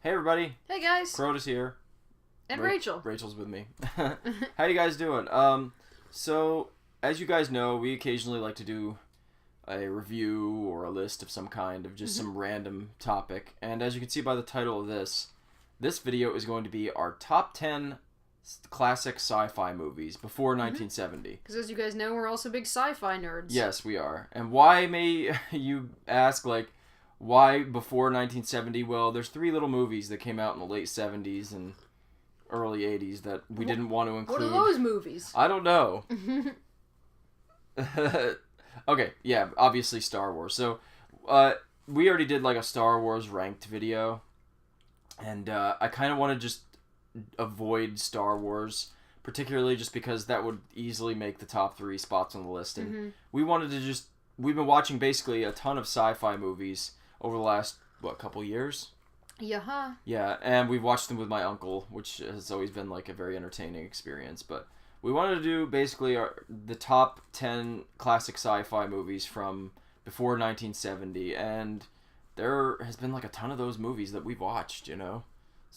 Hey everybody, Hey guys. Crota's here. And Rachel. Rachel's with me. How you guys doing? So as you guys know, we occasionally like to do a review or a list of some kind of just some random topic. And as you can see by the title of this video is going to be our top 10 classic sci-fi movies before 1970. Because as you guys know, we're also big sci-fi nerds. Yes, we are. And why, may you ask, why before 1970? Well, there's three little movies that came out in the late 70s and early 80s that we didn't want to include. What are those movies? I don't know. Okay, yeah, obviously Star Wars. So, we already did a Star Wars ranked video, and I kind of want to just avoid Star Wars, particularly just because that would easily make the top 3 spots on the list. And we wanted to we've been watching basically a ton of sci-fi movies over the last, couple years? Yeah. Yeah, and we've watched them with my uncle, which has always been a very entertaining experience. But we wanted to do basically the top 10 classic sci-fi movies from before 1970, and there has been a ton of those movies that we've watched, So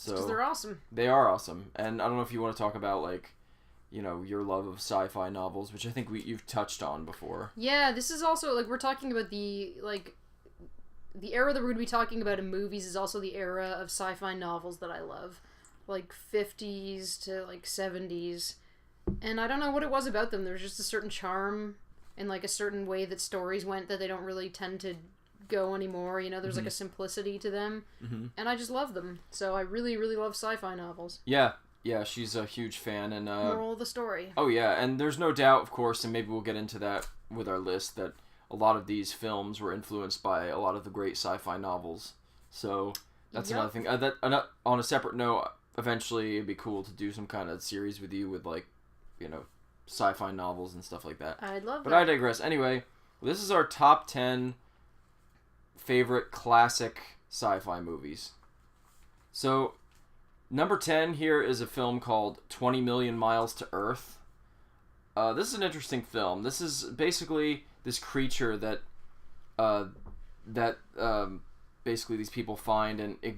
Because they're awesome. They are awesome, and I don't know if you want to talk about your love of sci-fi novels, which I think you've touched on before. Yeah, this is also we're talking about the era that we're going to be talking about in movies is also the era of sci-fi novels that I love. 50s to 70s. And I don't know what it was about them. There's just a certain charm and a certain way that stories went that they don't really tend to go anymore. There's a simplicity to them. And I just love them. So I really, really love sci-fi novels. Yeah, she's a huge fan. And moral of the story. Oh yeah, and there's no doubt, of course, and maybe we'll get into that with our list, that a lot of these films were influenced by a lot of the great sci-fi novels. So that's another thing. On a separate note, eventually it'd be cool to do some kind of series with you with sci-fi novels and stuff like that. I'd love that. But I digress. Anyway, this is our top 10 favorite classic sci-fi movies. So, number 10 here is a film called 20 Million Miles to Earth. This is an interesting film. This is basically this creature that basically these people find, and it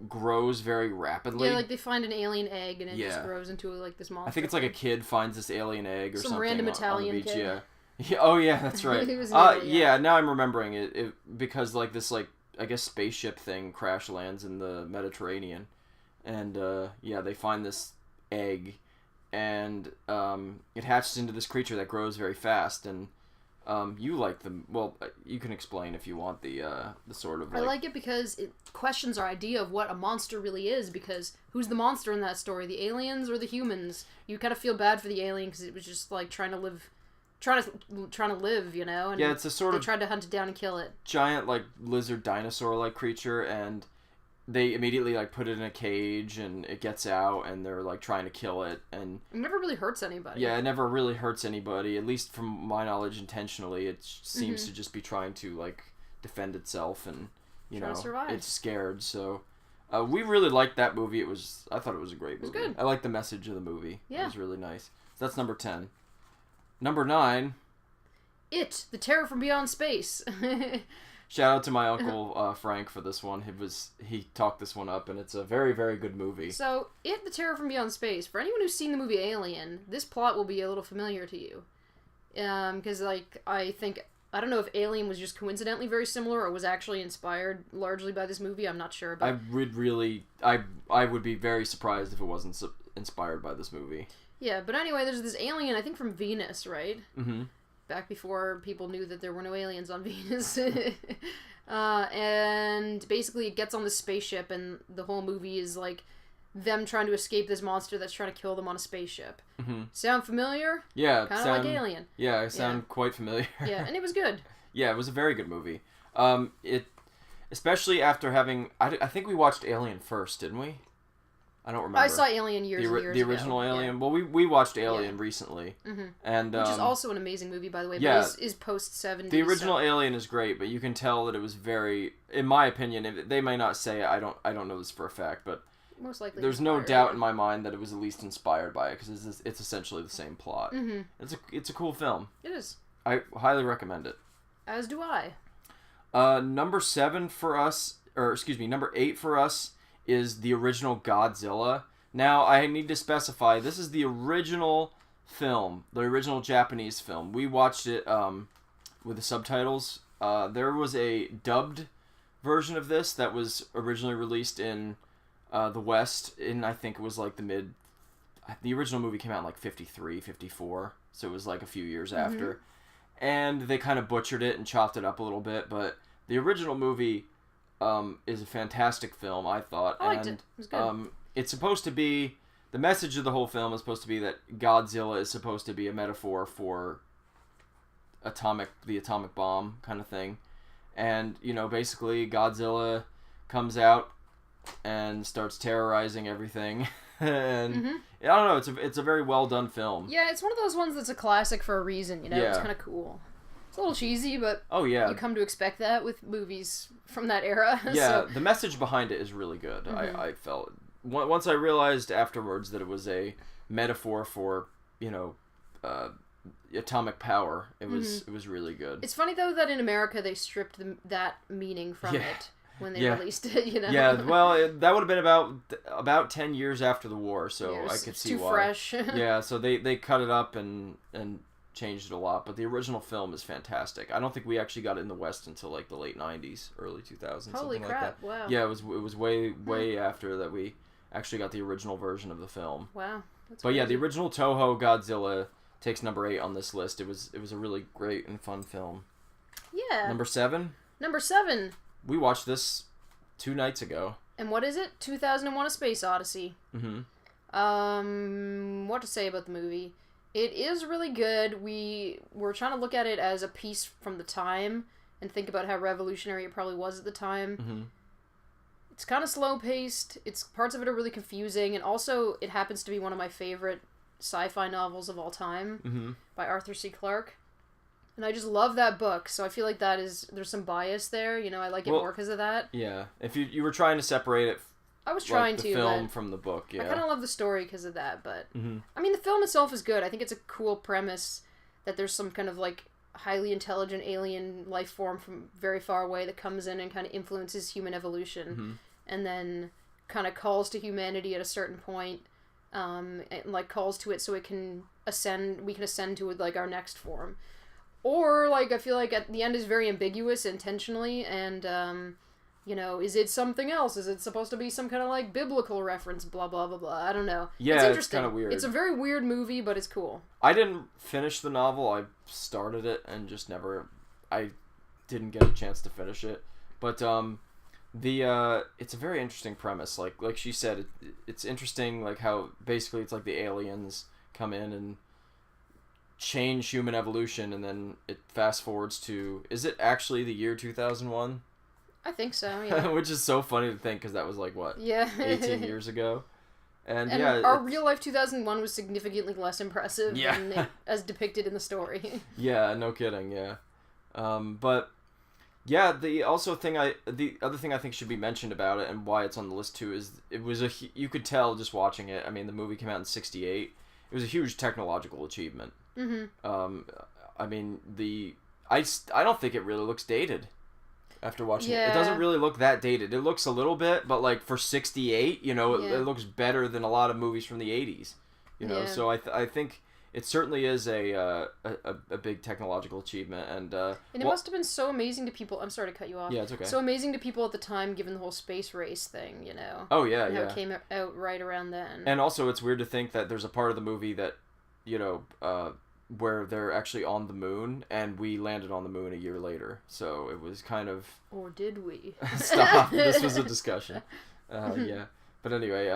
grows very rapidly. Yeah, they find an alien egg and it just grows into this monster. I think it's a kid finds this alien egg or something. Some random Italian on the beach. kid. Yeah. Oh yeah, that's right. Yeah, now I'm remembering it because this I guess spaceship thing crash lands in the Mediterranean, and they find this egg, and it hatches into this creature that grows very fast. And you like them. Well, you can explain if you want the sort of. I like it because it questions our idea of what a monster really is. Because who's the monster in that story? The aliens or the humans? You kind of feel bad for the alien because it was just trying to live, And yeah, it's a sort of. They tried to hunt it down and kill it. Giant lizard dinosaur creature, and they immediately put it in a cage, and it gets out, and they're trying to kill it, and it never really hurts anybody. Yeah, it never really hurts anybody, at least from my knowledge. Intentionally, it seems to just be trying to defend itself, and to survive. It's scared. So we really liked that movie. I thought it was a great movie. It was good. I liked the message of the movie. Yeah, it was really nice. So that's number 10. Number 9. It, the Terror from Beyond Space. Shout out to my uncle Frank for this one. He talked this one up, and it's a very, very good movie. So, It, the Terror from Beyond Space. For anyone who's seen the movie Alien, this plot will be a little familiar to you. Because, I don't know if Alien was just coincidentally very similar or was actually inspired largely by this movie. I'm not sure. But I would be very surprised if it wasn't inspired by this movie. Yeah, but anyway, there's this alien, I think from Venus, right? Mm-hmm. Back before people knew that there were no aliens on Venus. And basically it gets on this spaceship, and the whole movie is them trying to escape this monster that's trying to kill them on a spaceship. Mm-hmm. Sound familiar? Yeah. Kind of like Alien. Yeah, I sound quite familiar. Yeah, and it was good. Yeah, it was a very good movie. Especially after having... I think we watched Alien first, didn't we? I don't remember. I saw Alien years and years ago. The original Alien? Yeah. Well, we watched Alien recently. Mm-hmm. And, which is also an amazing movie, by the way, yeah, but is post-70s. The original Alien is great, but you can tell that it was very... In my opinion, they may not say it, I don't know this for a fact, but... Most likely there's no doubt in my mind that it was at least inspired by it, because it's essentially the same plot. Mm-hmm. It's a cool film. It is. I highly recommend it. As do I. Number 8 for us is the original Godzilla. Now, I need to specify, this is the original film, the original Japanese film. We watched it with the subtitles. There was a dubbed version of this that was originally released in the West in, I think it was like the original movie came out in like 53, 54, so it was like a few years after. And they kind of butchered it and chopped it up a little bit, but the original movie is a fantastic film, I thought. I liked it. It was good. It's supposed to be, the message of the whole film is supposed to be that Godzilla is supposed to be a metaphor for the atomic bomb kind of thing. And, you know, basically Godzilla comes out and starts terrorizing everything. And I don't know, it's a very well done film. Yeah, it's one of those ones that's a classic for a reason, you know? Yeah. It's kind of cool. It's a little cheesy, but you come to expect that with movies from that era. Yeah, the message behind it is really good. I felt once I realized afterwards that it was a metaphor for, you know, atomic power. It was really good. It's funny though that in America they stripped that meaning from it when they released it. You know. Yeah, well, that would have been about 10 years after the war, so I could see why. Too fresh. Yeah, so they cut it up and changed it a lot, but the original film is fantastic. I don't think we actually got it in the West until like the late 90s, early 2000s. Holy something crap! Like that. Wow. Yeah, it was way after that we actually got the original version of the film. Wow. But yeah, the original Toho Godzilla takes number 8 on this list. It was a really great and fun film. Yeah. Number 7. We watched this 2 nights ago. And what is it? 2001: A Space Odyssey. What to say about the movie? It is really good. We were trying to look at it as a piece from the time and think about how revolutionary it probably was at the time. It's kind of slow-paced. Parts of it are really confusing, and also it happens to be one of my favorite sci-fi novels of all time by Arthur C. Clarke. And I just love that book, so I feel like there's some bias there. You know, I like it more because of that. Yeah, if you were trying to separate it, I was trying the film from the book. Yeah, I kind of love the story because of that. But I mean, the film itself is good. I think it's a cool premise that there's some kind of like highly intelligent alien life form from very far away that comes in and kind of influences human evolution, and then kind of calls to humanity at a certain point, and like calls to it so it can ascend. We can ascend to like our next form. Or, like, I feel like at the end is very ambiguous intentionally, and, you know, is it something else? Is it supposed to be some kind of, like, biblical reference? Blah, blah, blah, blah. I don't know. Yeah, it's interesting. It's kind of weird. It's a very weird movie, but it's cool. I didn't finish the novel. I started it and just I didn't get a chance to finish it. But, it's a very interesting premise. Like she said, it's interesting, like, how basically it's like the aliens come in and change human evolution, and then it fast forwards to, is it actually the year 2001? I think so, yeah. Which is so funny to think, because that was like, what, 18 years ago? And yeah, our real life 2001 was significantly less impressive than as depicted in the story. Yeah, no kidding, yeah. But yeah, the other thing I think should be mentioned about it, and why it's on the list too, is it was you could tell just watching it. I mean, the movie came out in '68. It was a huge technological achievement. I mean, I don't think it really looks dated after watching it. It doesn't really look that dated. It looks a little bit, but like for '68, you know, it looks better than a lot of movies from the '80s. You know, so I think it certainly is a big technological achievement, and it must have been so amazing to people. I'm sorry to cut you off. Yeah, it's okay. So amazing to people at the time, given the whole space race thing, you know. Oh yeah, and how it came out right around then. And also, it's weird to think that there's a part of the movie that, you know, where they're actually on the moon, and we landed on the moon a year later. So it was kind of. Or did we? Stop. This was a discussion. Yeah, but anyway,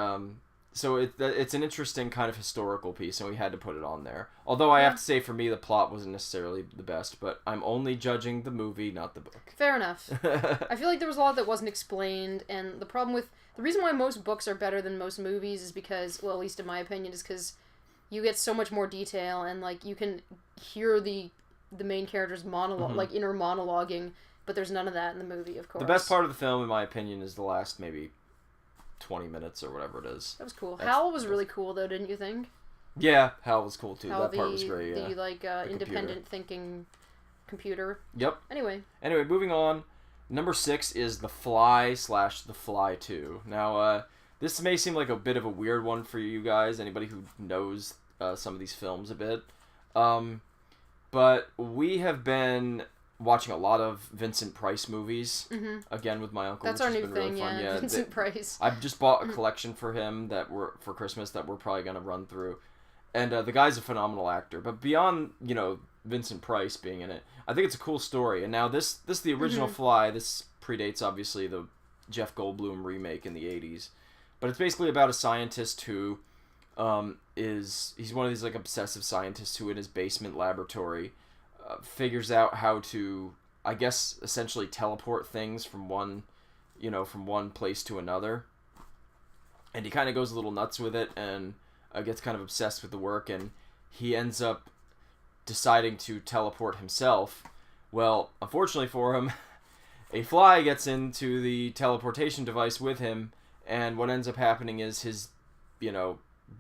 so it's an interesting kind of historical piece, and we had to put it on there. Although I have to say, for me, the plot wasn't necessarily the best, but I'm only judging the movie, not the book. Fair enough. I feel like there was a lot that wasn't explained, and the reason why most books are better than most movies is because, well, at least in my opinion, is because you get so much more detail, and like you can hear the main character's monologue, like inner monologuing, but there's none of that in the movie, of course. The best part of the film, in my opinion, is the last maybe 20 minutes or whatever it is. That was cool. Hal was really cool, though, didn't you think? Yeah, Hal was cool too. That part was great. Yeah, the independent thinking computer. Yep. Anyway, moving on. Number 6 is The Fly / The Fly 2. Now, this may seem like a bit of a weird one for you guys, anybody who knows some of these films a bit. But we have been watching a lot of Vincent Price movies, again with my uncle. That's which our has new been thing, really fun. yeah. Vincent Price. I've just bought a collection for him for Christmas that we're probably going to run through. And the guy's a phenomenal actor. But beyond, Vincent Price being in it, I think it's a cool story. And now this the original Fly. This predates, obviously, the Jeff Goldblum remake in the 80s. But it's basically about a scientist who he's one of these like obsessive scientists who in his basement laboratory figures out how to, I guess, essentially teleport things from one place to another. And he kind of goes a little nuts with it and gets kind of obsessed with the work, and he ends up deciding to teleport himself. Well, unfortunately for him, a fly gets into the teleportation device with him, and what ends up happening is his,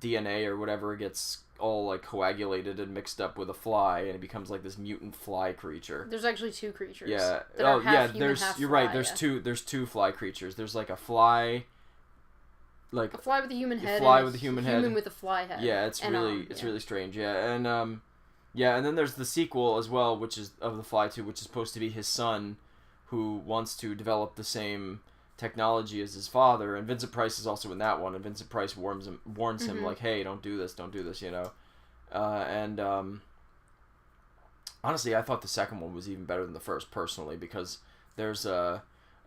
DNA or whatever gets all like coagulated and mixed up with a fly, and it becomes like this mutant fly creature. There's actually two creatures. Yeah. That are half human, there's half you're fly, right. There's yeah. There's two fly creatures. There's like a fly. Like a fly with a human head. Fly with a human head. Human with a fly head. Yeah, it's really strange. Yeah, and and then there's the sequel as well, which is of the Fly 2, which is supposed to be his son, who wants to develop the same technology as his father, and Vincent Price is also in that one, and Vincent Price warns him like, hey, don't do this, honestly, I thought the second one was even better than the first, personally, because there's a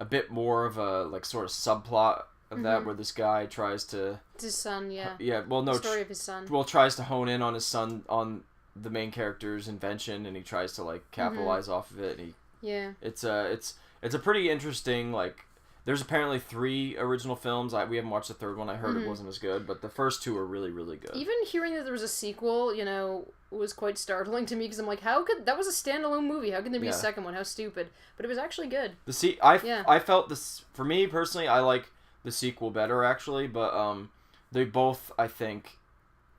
bit more of a like sort of subplot of that, where this guy tries to... It's his son, yeah. Yeah, well, no... The story of his son. Well, tries to hone in on his son, on the main character's invention, and he tries to, like, capitalize off of it, and Yeah. It's a pretty interesting, like... There's apparently 3 original films. We haven't watched the third one. I heard it wasn't as good, but the first 2 are really, really good. Even hearing that there was a sequel, was quite startling to me, because I'm like, that was a standalone movie. How can there be a second one? How stupid. But it was actually good. I felt this... For me, personally, I like the sequel better, actually, but they both, I think,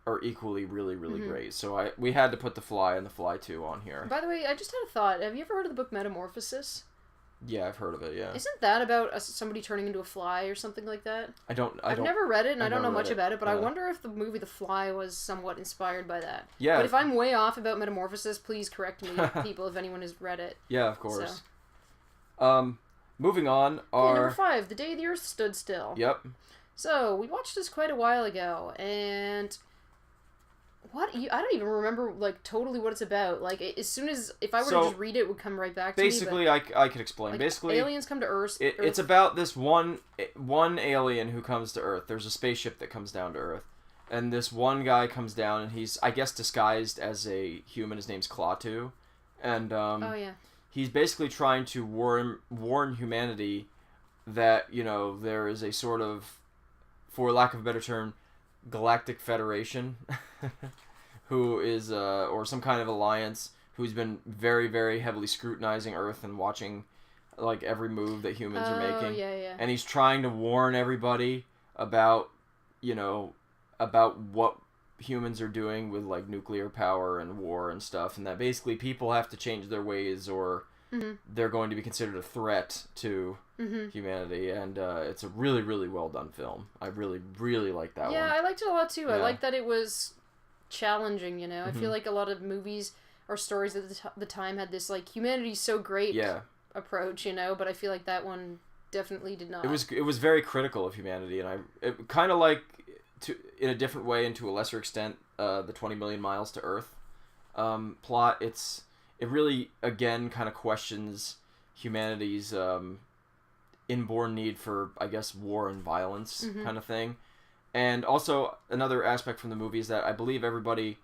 are equally really, really great. So we had to put The Fly and The Fly 2 on here. By the way, I just had a thought. Have you ever heard of the book Metamorphosis? Yeah, I've heard of it, yeah. Isn't that about somebody turning into a fly or something like that? I've never read it, and I don't know much about it, but I wonder if the movie The Fly was somewhat inspired by that. Yeah. But if I'm way off about Metamorphosis, please correct me, people, if anyone has read it. Yeah, of course. So. Moving on, number 5, The Day the Earth Stood Still. Yep. So, we watched this quite a while ago, and... I don't even remember, like, totally what it's about. Like, as soon as... If I were to just read it, it would come right back to me. Basically, I could explain. Like, basically, aliens come to Earth. It's about this one alien who comes to Earth. There's a spaceship that comes down to Earth. And this one guy comes down, and he's, I guess, disguised as a human. His name's Klaatu. And, oh, yeah. He's basically trying to warn humanity that, there is a sort of, for lack of a better term, Galactic Federation who is or some kind of alliance who's been very, very heavily scrutinizing Earth and watching like every move that humans are making. Yeah. And he's trying to warn everybody about about what humans are doing with like nuclear power and war and stuff, and that basically people have to change their ways or they're going to be considered a threat to humanity, and it's a really, really well done film. I really, really like that one. Yeah, I liked it a lot too. Yeah. I liked that it was challenging, I feel like a lot of movies or stories at the time had this like humanity's so great approach, but I feel like that one definitely did not. It was very critical of humanity, and it kind of like in a different way and to a lesser extent the 20 Million Miles to Earth plot. It really, again, kind of questions humanity's inborn need for, I guess, war and violence kind of thing. And also, another aspect from the movie is that I believe everybody,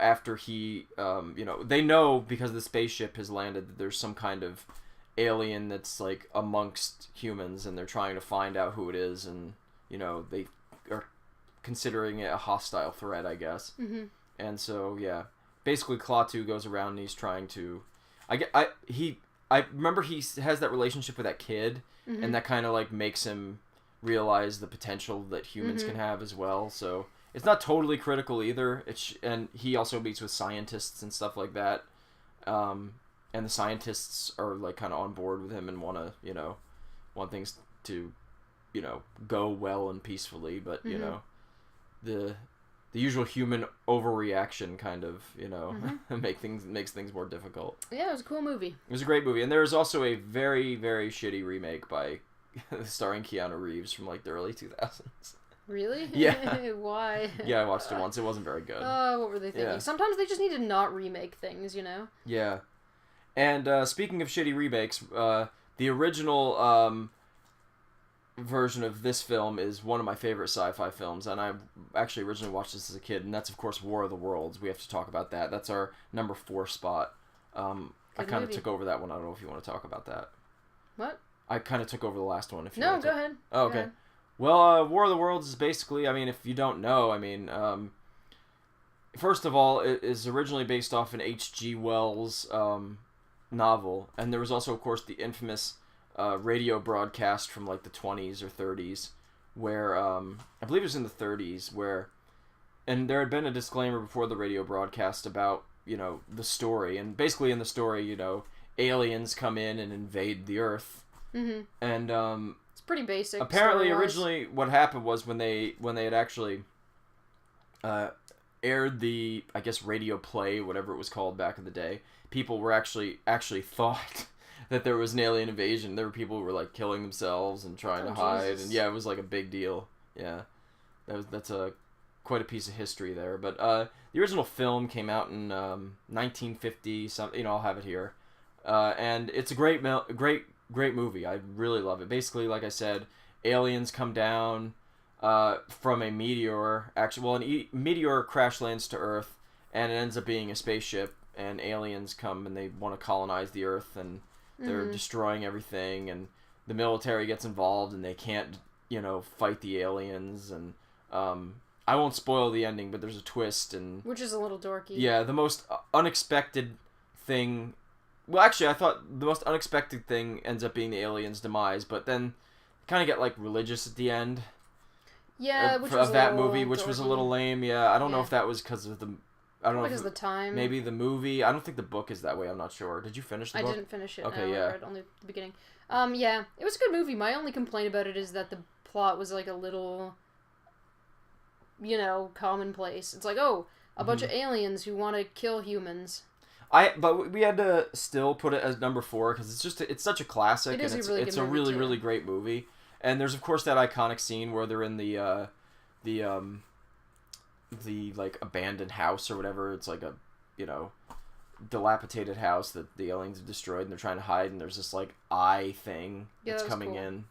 after he, they know because the spaceship has landed that there's some kind of alien that's, like, amongst humans, and they're trying to find out who it is, and, they are considering it a hostile threat, I guess. And so, yeah. Basically, Klaatu goes around and he's trying to... I remember he has that relationship with that kid, and that kind of like makes him realize the potential that humans can have as well. So it's not totally critical either. And he also meets with scientists and stuff like that. And and the scientists are like kind of on board with him and want things to go well and peacefully, but the usual human overreaction kind of makes things more difficult. Yeah, it was a cool movie. It was a great movie, and there was also a very, very shitty remake by starring Keanu Reeves from like the early 2000s. Really? Yeah. Why? Yeah, I watched it once. It wasn't very good. What were they thinking? Yeah. Sometimes they just need to not remake things, Yeah. And speaking of shitty remakes, the original version of this film is one of my favorite sci-fi films, and I actually originally watched this as a kid, and that's of course War of the Worlds. We have to talk about that. That's our number 4 spot. I kind of took over that one. I don't know if you want to talk about that. What? I kind of took over the last one. If you No, go ahead. Oh, okay. Go ahead. Well, War of the Worlds is basically, I mean, if you don't know, first of all, it is originally based off an H.G. Wells novel, and there was also, of course, the infamous radio broadcast from like the 20s or 30s, where I believe it was in the 30s, and there had been a disclaimer before the radio broadcast about the story, and basically in the story, aliens come in and invade the Earth, and it's pretty basic. Apparently, originally, what happened was when they had actually aired the, I guess, radio play, whatever it was called back in the day, people were actually thought that there was an alien invasion. There were people who were like killing themselves and trying to hide, Jesus. and yeah, it was like a big deal. Yeah, that's quite a piece of history there. But the original film came out in 1950. I'll have it here, and it's a great movie. I really love it. Basically, like I said, aliens come down from a meteor. Actually, a meteor crash lands to Earth, and it ends up being a spaceship. And aliens come and they want to colonize the Earth, and they're destroying everything. And the military gets involved, and they can't, fight the aliens. And I won't spoil the ending, but there's a twist, and which is a little dorky. Yeah, the most unexpected thing. Well, actually, I thought the most unexpected thing ends up being the aliens' demise, but then kind of get like religious at the end. Yeah, which was of that little movie, which dorky. was a little lame. Yeah, I don't know if that was because of the. I don't know because of the time. Maybe the movie. I don't think the book is that way. I'm not sure. Did you finish the book? I didn't finish it. Okay, no, yeah. I read only the beginning. Yeah, it was a good movie. My only complaint about it is that the plot was like a little, commonplace. It's like, a bunch of aliens who want to kill humans. But we had to still put it as number 4 because it's such a classic. It is and a really good it's a movie, really too. really great movie. And there's of course that iconic scene where they're in the like abandoned house or whatever. It's like a dilapidated house that the aliens have destroyed, and they're trying to hide, and there's this like eye thing that's coming cool. in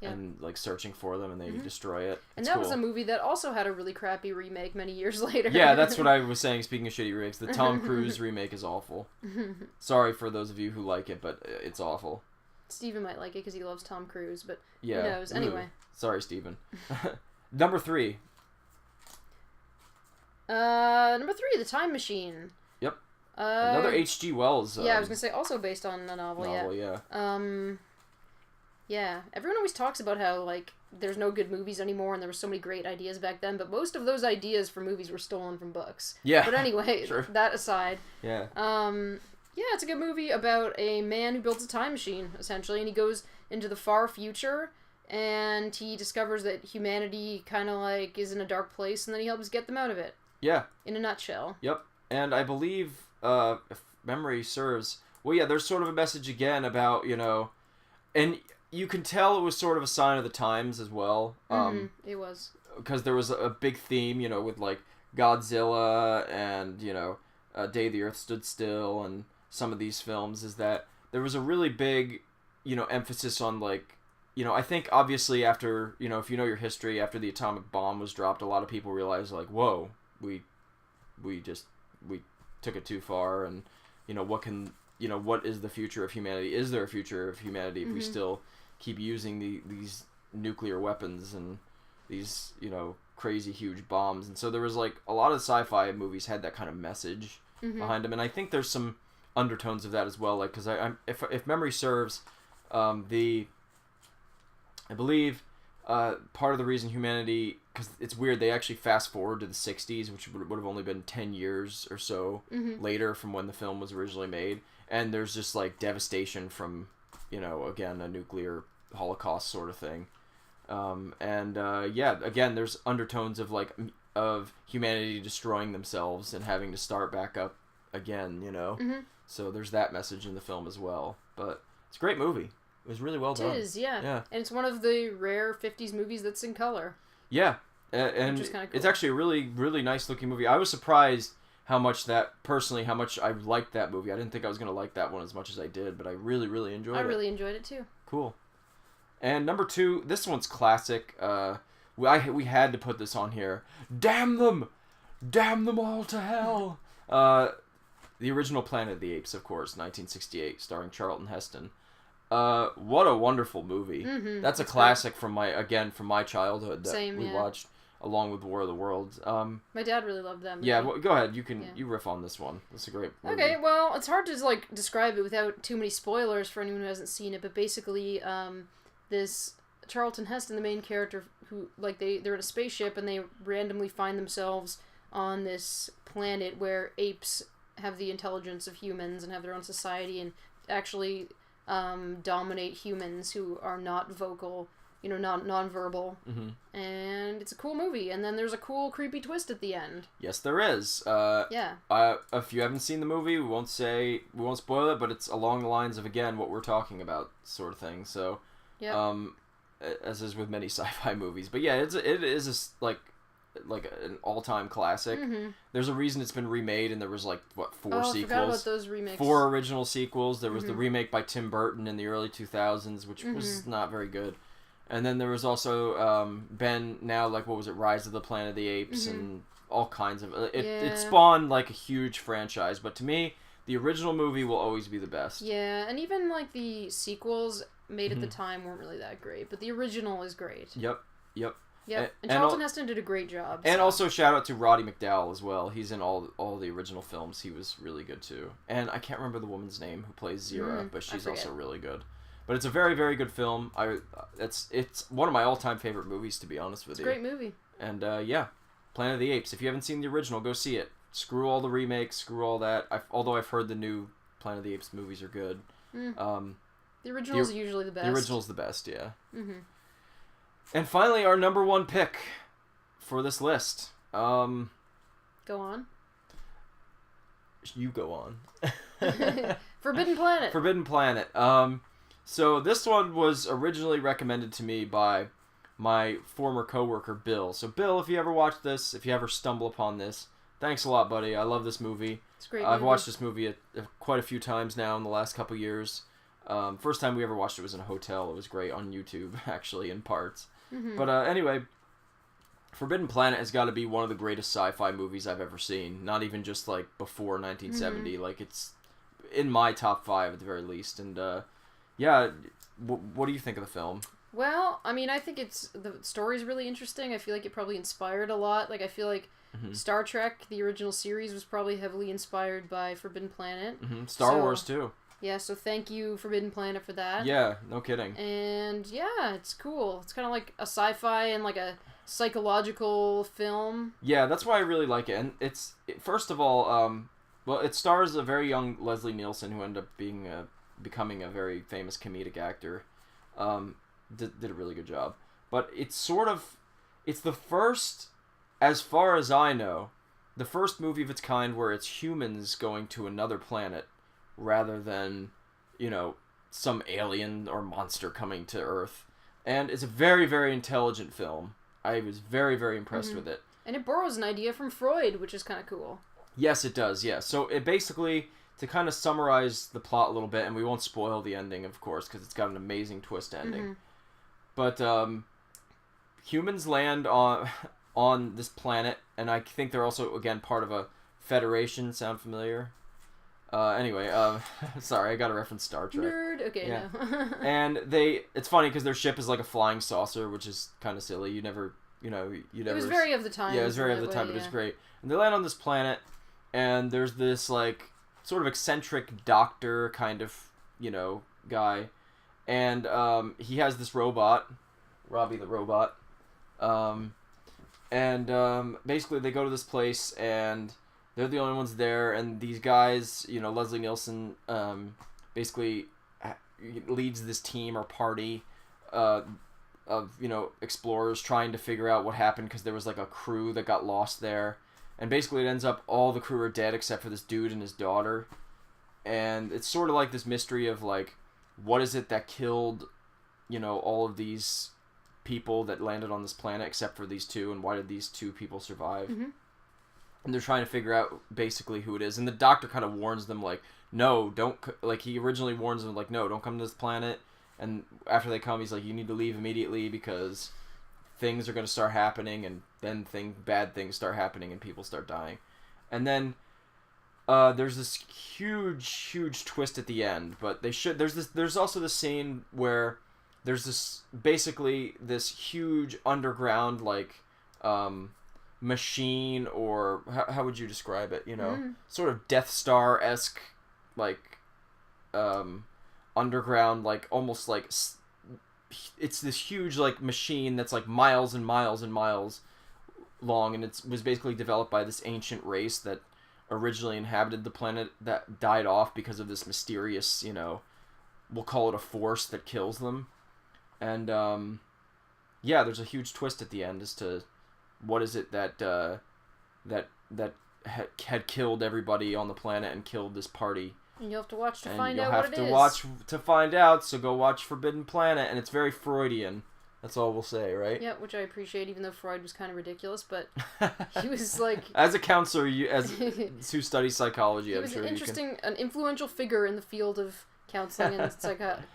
and like searching for them, and they destroy it. And that was a movie that also had a really crappy remake many years later. Yeah, that's what I was saying. Speaking of shitty remakes, the Tom Cruise remake is awful. Sorry for those of you who like it, but it's awful. Steven might like it because he loves Tom Cruise, but yeah. who knows? Anyway. Sorry, Steven. Number 3. Number 3, The Time Machine. Yep. Another H.G. Wells. Yeah, I was gonna say also based on a novel. Yeah. Yeah. Everyone always talks about how like there's no good movies anymore, and there were so many great ideas back then. But most of those ideas for movies were stolen from books. Yeah. But anyway, Sure. that aside. Yeah. Yeah, it's a good movie about a man who builds a time machine essentially, and he goes into the far future. And he discovers that humanity kind of like is in a dark place, and then he helps get them out of it. Yeah. In a nutshell. Yep. And I believe, if memory serves, well, yeah, there's sort of a message again about, and you can tell it was sort of a sign of the times as well. It was. Because there was a big theme, with like Godzilla and, Day the Earth Stood Still and some of these films, is that there was a really big, emphasis on like, I think obviously after, if you know your history, after the atomic bomb was dropped, a lot of people realized like, whoa, we took it too far, and, what is the future of humanity? Is there a future of humanity if we still keep using these nuclear weapons and these, crazy huge bombs? And so there was like a lot of sci-fi movies had that kind of message behind them, and I think there's some undertones of that as well, like, because if memory serves, I believe part of the reason humanity, because it's weird, they actually fast forward to the 60s, which would have only been 10 years or so later from when the film was originally made, and there's just like devastation from, again, a nuclear holocaust sort of thing. Again, there's undertones of of humanity destroying themselves and having to start back up again, So there's that message in the film as well. But it's a great movie. It was really well done. It is, yeah. And it's one of the rare 50s movies that's in color. Yeah. And which is kinda cool. It's actually a really, really nice looking movie. I was surprised how much I liked that movie. I didn't think I was going to like that one as much as I did, but I really, really enjoyed it. I really enjoyed it too. Cool. And number 2, this one's classic. We had to put this on here. Damn them! Damn them all to hell! The original Planet of the Apes, of course, 1968, starring Charlton Heston. What a wonderful movie. That's a classic from my childhood that we watched along with War of the Worlds. My dad really loved that movie. Yeah, well, go ahead. You riff on this one. It's a great movie. Okay, well, it's hard to describe it without too many spoilers for anyone who hasn't seen it, but basically this Charlton Heston, the main character, who they're in a spaceship and they randomly find themselves on this planet where apes have the intelligence of humans and have their own society and actually dominate humans who are not vocal, non-verbal. And it's a cool movie. And then there's a cool, creepy twist at the end. Yes, there is. If you haven't seen the movie, we won't spoil it, but it's along the lines of, again, what we're talking about, sort of thing. So, as is with many sci-fi movies. But yeah, it is an all-time classic. There's a reason it's been remade, and there was 4 sequels. I forgot about those remakes. 4 original sequels. There was the remake by Tim Burton in the early 2000s, which was not very good. And then there was also been now what was it, Rise of the Planet of the Apes, and all kinds of it spawned a huge franchise. But to me, the original movie will always be the best. Yeah, and even the sequels made at the time weren't really that great, but the original is great. Yep. And Charlton Heston did a great job. And also shout out to Roddy McDowall as well. He's in all the original films. He was really good too. And I can't remember the woman's name who plays Zira, but she's also really good. But it's a very, very good film. It's one of my all-time favorite movies, to be honest with you. It's a great movie. And Planet of the Apes. If you haven't seen the original, go see it. Screw all the remakes. Screw all that. Although I've heard the new Planet of the Apes movies are good. The original is usually the best. The original's the best, yeah. And finally, our number 1 pick for this list. Go on. You go on. Forbidden Planet. Forbidden Planet. So this one was originally recommended to me by my former coworker, Bill. So Bill, if you ever watch this, if you ever stumble upon this, thanks a lot, buddy. I love this movie. It's a great I've watched this movie quite a few times now in the last couple years. First time we ever watched it was in a hotel. It was great on YouTube, actually, in parts. But anyway, Forbidden Planet has got to be one of the greatest sci-fi movies I've ever seen. Not even just before 1970. It's in my top 5 at the very least. And what do you think of the film? Well, I mean, I think the story's really interesting. I feel like it probably inspired a lot. I feel like Star Trek, the original series, was probably heavily inspired by Forbidden Planet. Star Wars too. Yeah, so thank you, Forbidden Planet, for that. Yeah, no kidding. And yeah, it's cool. It's kind of like a sci-fi and a psychological film. Yeah, that's why I really like it. And first of all, it stars a very young Leslie Nielsen, who ended up becoming a very famous comedic actor. Did a really good job. But it's the first, as far as I know, the first movie of its kind where it's humans going to another planet rather than, some alien or monster coming to Earth. And it's a very, very intelligent film. I was very, very impressed with it. And it borrows an idea from Freud, which is kind of cool. Yes, it does, yeah. So it basically, to kind of summarize the plot a little bit, and we won't spoil the ending, of course, because it's got an amazing twist ending. But humans land on this planet, and I think they're also, again, part of a federation. Sound familiar? Anyway, sorry, I got to reference Star Trek. Nerd. Okay, yeah. no. And it's funny because their ship is like a flying saucer, which is kind of silly. You never. It was very of the time. Yeah, it was very of the time, but it's great. And they land on this planet, and there's this sort of eccentric doctor kind of guy, and he has this robot, Robbie the robot. Basically they go to this place and they're the only ones there, and these guys, you know, Leslie Nielsen basically leads this team or party of, you know, explorers trying to figure out what happened, because there was like a crew that got lost there, and basically it ends up all the crew are dead except for this dude and his daughter, and it's sort of like this mystery of like, what is it that killed, you know, all of these people that landed on this planet except for these two, and why did these two people survive? Mm-hmm. And they're trying to figure out basically who it is, and the doctor kind of warns them like, no, don't, like, he originally warns them like, no, don't come to this planet, and after they come he's like, you need to leave immediately because things are going to start happening, and then bad things start happening and people start dying. And then there's this huge twist at the end, but there's also the scene where there's this basically this huge underground like machine, or how would you describe it, you know, sort of Death Star-esque like underground, like almost like it's this huge like machine that's like miles and miles and miles long, and it was basically developed by this ancient race that originally inhabited the planet that died off because of this mysterious, you know, we'll call it a force that kills them. And yeah, there's a huge twist at the end as to what is it that had killed everybody on the planet and killed this party. And you'll have to watch to find out what it is. You'll have to watch to find out, so go watch Forbidden Planet, and it's very Freudian. That's all we'll say, right? Yeah, which I appreciate, even though Freud was kind of ridiculous, but he was like... As a counselor, who studies psychology, I'm sure you can... an influential figure in the field of counseling and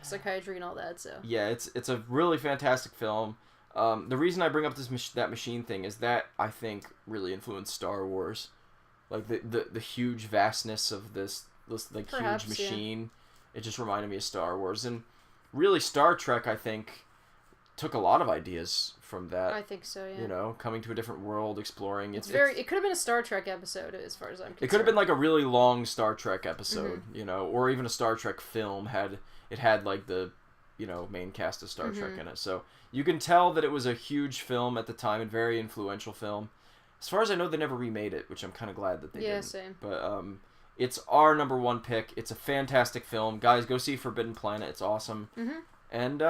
psychiatry and all that, so... Yeah, it's a really fantastic film. The reason I bring up that machine thing is that, I think, really influenced Star Wars. Like, the huge vastness of this like, perhaps, huge machine. Yeah. It just reminded me of Star Wars. And really, Star Trek, I think, took a lot of ideas from that. I think so, yeah. You know, coming to a different world, exploring. It could have been a Star Trek episode, as far as I'm concerned. It could have been like a really long Star Trek episode, you know, or even a Star Trek film had like the, you know, main cast of Star Trek in it. So you can tell that it was a huge film at the time and very influential film. As far as I know, they never remade it, which I'm kind of glad that they didn't. Yeah, same. But it's our number one pick. It's a fantastic film. Guys, go see Forbidden Planet. It's awesome. And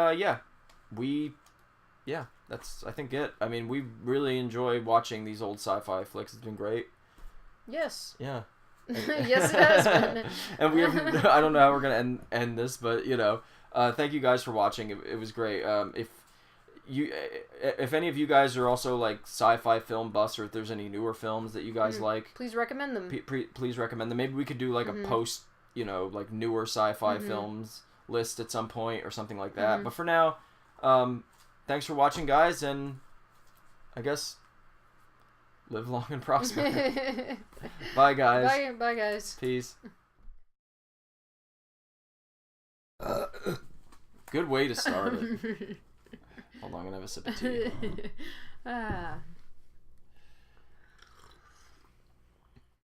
yeah, that's, I think, it. I mean, we really enjoy watching these old sci-fi flicks. It's been great. Yes. Yeah. Yes, it has been. And we have, I don't know how we're going to end this, but, you know, thank you guys for watching. It was great. If any of you guys are also like sci-fi film buffs, or if there's any newer films that you guys like, please recommend them. Please recommend them. Maybe we could do like a post, you know, like newer sci-fi films list at some point or something like that. But for now, thanks for watching, guys, and I guess live long and prosper. Bye, guys. Bye, guys. Peace. Good way to start it. Hold on, I'm gonna have a sip of tea.